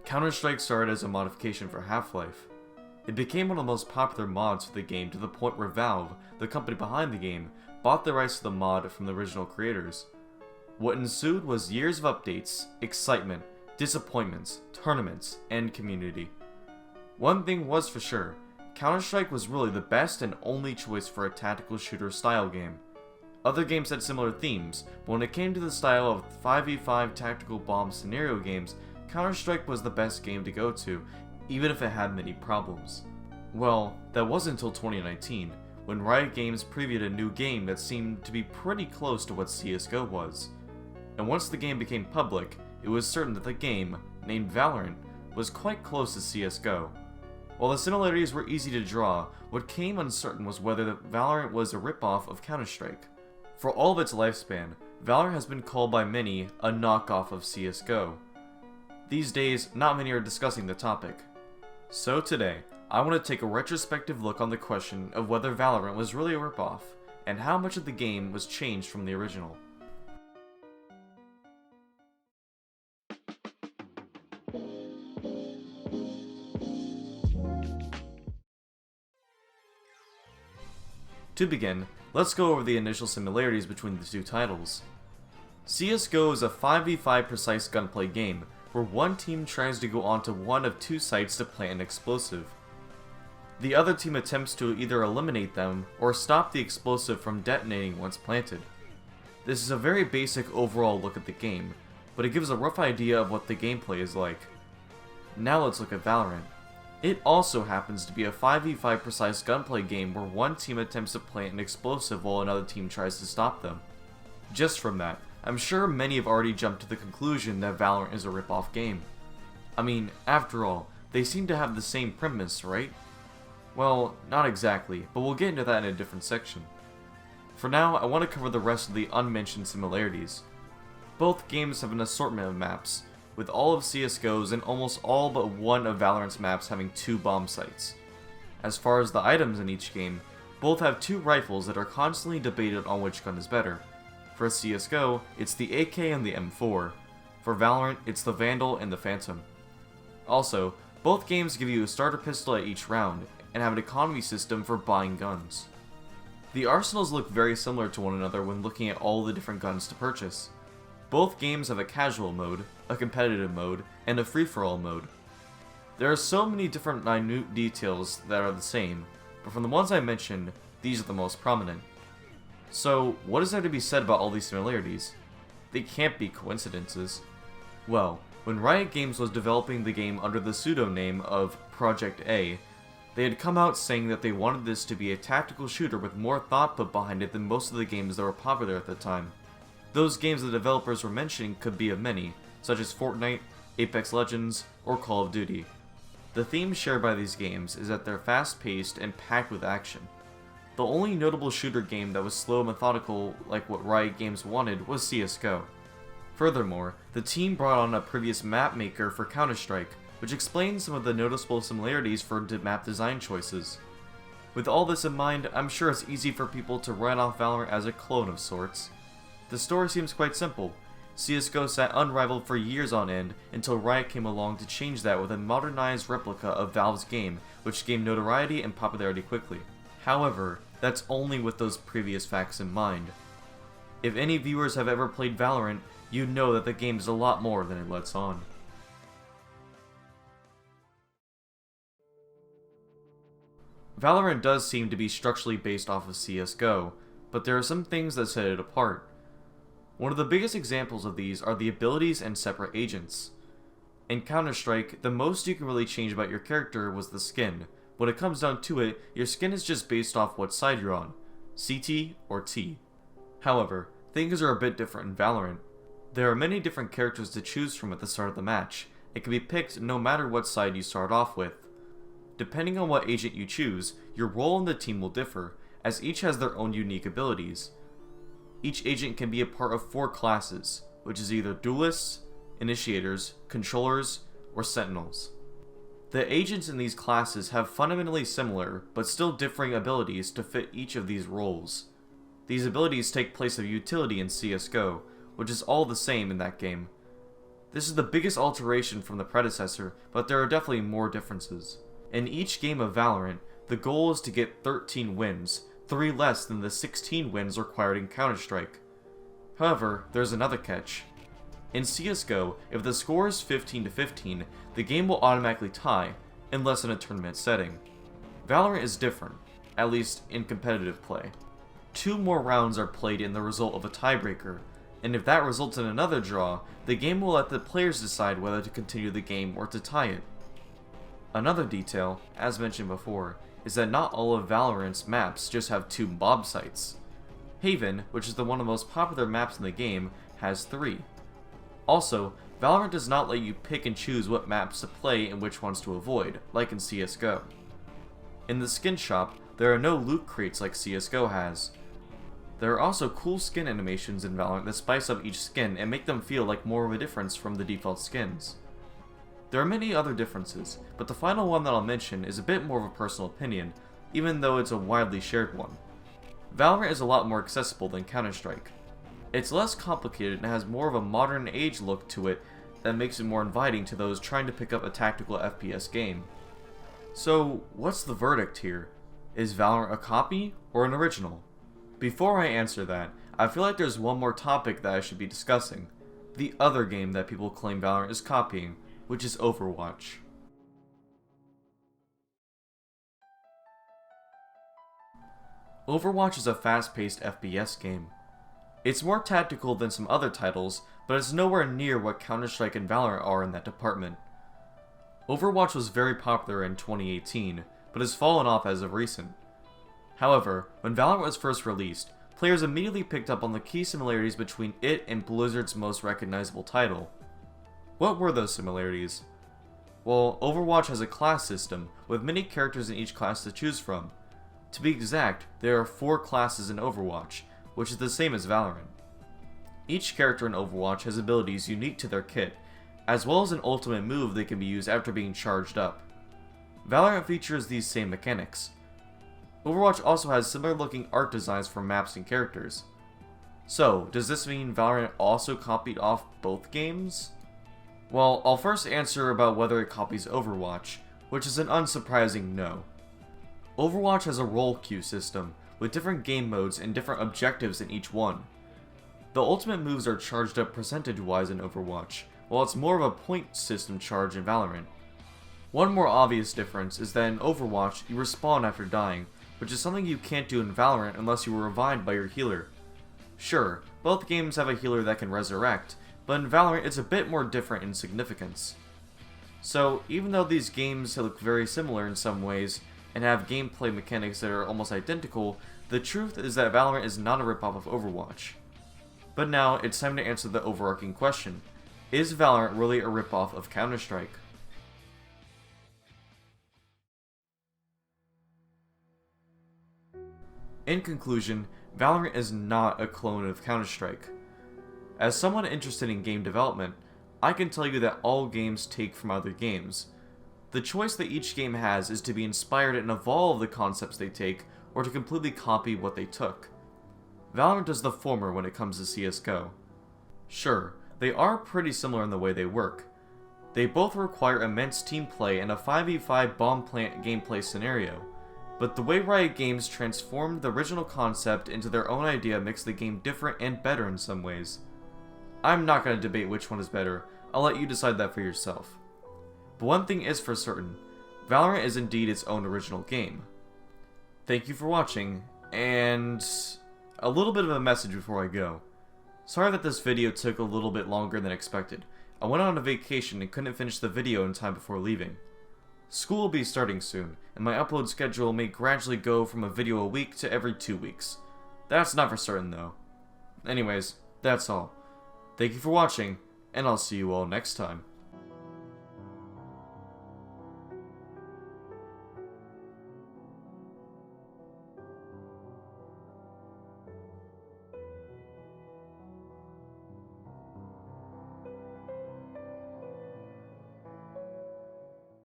Counter-Strike started as a modification for Half-Life. It became one of the most popular mods for the game to the point where Valve, the company behind the game, bought the rights to the mod from the original creators. What ensued was years of updates, excitement, disappointments, tournaments, and community. One thing was for sure, Counter-Strike was really the best and only choice for a tactical shooter style game. Other games had similar themes, but when it came to the style of 5v5 tactical bomb scenario games, Counter-Strike was the best game to go to, even if it had many problems. Well, that wasn't until 2019, when Riot Games previewed a new game that seemed to be pretty close to what CSGO was. And once the game became public, it was certain that the game, named Valorant, was quite close to CSGO. While the similarities were easy to draw, what came uncertain was whether Valorant was a ripoff of Counter-Strike. For all of its lifespan, Valorant has been called by many a knockoff of CSGO. These days, not many are discussing the topic. So today, I want to take a retrospective look on the question of whether Valorant was really a ripoff, and how much of the game was changed from the original. To begin, let's go over the initial similarities between the two titles. CSGO is a 5v5 precise gunplay game, where one team tries to go onto one of two sites to plant an explosive. The other team attempts to either eliminate them, or stop the explosive from detonating once planted. This is a very basic overall look at the game, but it gives a rough idea of what the gameplay is like. Now let's look at Valorant. It also happens to be a 5v5 precise gunplay game where one team attempts to plant an explosive while another team tries to stop them. Just from that, I'm sure many have already jumped to the conclusion that Valorant is a rip-off game. I mean, after all, they seem to have the same premise, right? Well, not exactly, but we'll get into that in a different section. For now, I want to cover the rest of the unmentioned similarities. Both games have an assortment of maps, with all of CSGO's and almost all but one of Valorant's maps having 2 bomb sites. As far as the items in each game, both have 2 rifles that are constantly debated on which gun is better. For CSGO, it's the AK and the M4. For Valorant, it's the Vandal and the Phantom. Also, both games give you a starter pistol at each round, and have an economy system for buying guns. The arsenals look very similar to one another when looking at all the different guns to purchase. Both games have a casual mode, a competitive mode, and a free-for-all mode. There are so many different minute details that are the same, but from the ones I mentioned, these are the most prominent. So, what is there to be said about all these similarities? They can't be coincidences. Well, when Riot Games was developing the game under the pseudonym of Project A, they had come out saying that they wanted this to be a tactical shooter with more thought put behind it than most of the games that were popular at the time. Those games the developers were mentioning could be of many, such as Fortnite, Apex Legends, or Call of Duty. The theme shared by these games is that they're fast-paced and packed with action. The only notable shooter game that was slow and methodical like what Riot Games wanted was CSGO. Furthermore, the team brought on a previous map maker for Counter-Strike, which explains some of the noticeable similarities for map design choices. With all this in mind, I'm sure it's easy for people to write off Valorant as a clone of sorts. The story seems quite simple. CSGO sat unrivaled for years on end until Riot came along to change that with a modernized replica of Valve's game, which gained notoriety and popularity quickly. However, that's only with those previous facts in mind. If any viewers have ever played Valorant, you know that the game is a lot more than it lets on. Valorant does seem to be structurally based off of CSGO, but there are some things that set it apart. One of the biggest examples of these are the abilities and separate agents. In Counter-Strike, the most you can really change about your character was the skin. When it comes down to it, your skin is just based off what side you're on, CT or T. However, things are a bit different in Valorant. There are many different characters to choose from at the start of the match. It can be picked no matter what side you start off with. Depending on what agent you choose, your role in the team will differ, as each has their own unique abilities. Each agent can be a part of 4 classes, which is either duelists, initiators, controllers, or sentinels. The agents in these classes have fundamentally similar, but still differing abilities to fit each of these roles. These abilities take place of utility in CSGO, which is all the same in that game. This is the biggest alteration from the predecessor, but there are definitely more differences. In each game of Valorant, the goal is to get 13 wins, 3 less than the 16 wins required in Counter-Strike. However, there's another catch. In CSGO, if the score is 15-15, the game will automatically tie, unless in a tournament setting. Valorant is different, at least in competitive play. 2 more rounds are played in the result of a tiebreaker, and if that results in another draw, the game will let the players decide whether to continue the game or to tie it. Another detail, as mentioned before, is that not all of Valorant's maps just have 2 mob sites. Haven, which is one of the most popular maps in the game, has 3. Also, Valorant does not let you pick and choose what maps to play and which ones to avoid, like in CSGO. In the skin shop, there are no loot crates like CSGO has. There are also cool skin animations in Valorant that spice up each skin and make them feel like more of a difference from the default skins. There are many other differences, but the final one that I'll mention is a bit more of a personal opinion, even though it's a widely shared one. Valorant is a lot more accessible than Counter-Strike. It's less complicated and has more of a modern age look to it that makes it more inviting to those trying to pick up a tactical FPS game. So, what's the verdict here? Is Valorant a copy or an original? Before I answer that, I feel like there's one more topic that I should be discussing. The other game that people claim Valorant is copying, which is Overwatch. Overwatch is a fast-paced FPS game. It's more tactical than some other titles, but it's nowhere near what Counter-Strike and Valorant are in that department. Overwatch was very popular in 2018, but has fallen off as of recent. However, when Valorant was first released, players immediately picked up on the key similarities between it and Blizzard's most recognizable title. What were those similarities? Well, Overwatch has a class system, with many characters in each class to choose from. To be exact, there are 4 classes in Overwatch, which is the same as Valorant. Each character in Overwatch has abilities unique to their kit, as well as an ultimate move that can be used after being charged up. Valorant features these same mechanics. Overwatch also has similar looking art designs for maps and characters. So, does this mean Valorant also copied off both games? Well, I'll first answer about whether it copies Overwatch, which is an unsurprising no. Overwatch has a role queue system, with different game modes and different objectives in each one. The ultimate moves are charged up percentage-wise in Overwatch, while it's more of a point system charge in Valorant. One more obvious difference is that in Overwatch, you respawn after dying, which is something you can't do in Valorant unless you were revived by your healer. Sure, both games have a healer that can resurrect, but in Valorant it's a bit more different in significance. So, even though these games look very similar in some ways, and have gameplay mechanics that are almost identical, the truth is that Valorant is not a ripoff of Overwatch. But now, it's time to answer the overarching question. Is Valorant really a ripoff of Counter-Strike? In conclusion, Valorant is not a clone of Counter-Strike. As someone interested in game development, I can tell you that all games take from other games. The choice that each game has is to be inspired and evolve the concepts they take, or to completely copy what they took. Valorant does the former when it comes to CSGO. Sure, they are pretty similar in the way they work. They both require immense team play and a 5v5 bomb plant gameplay scenario, but the way Riot Games transformed the original concept into their own idea makes the game different and better in some ways. I'm not going to debate which one is better, I'll let you decide that for yourself. But one thing is for certain, Valorant is indeed its own original game. Thank you for watching, and a little bit of a message before I go. Sorry that this video took a little bit longer than expected. I went on a vacation and couldn't finish the video in time before leaving. School will be starting soon, and my upload schedule may gradually go from a video a week to every 2 weeks. That's not for certain though. Anyways, that's all. Thank you for watching, and I'll see you all next time.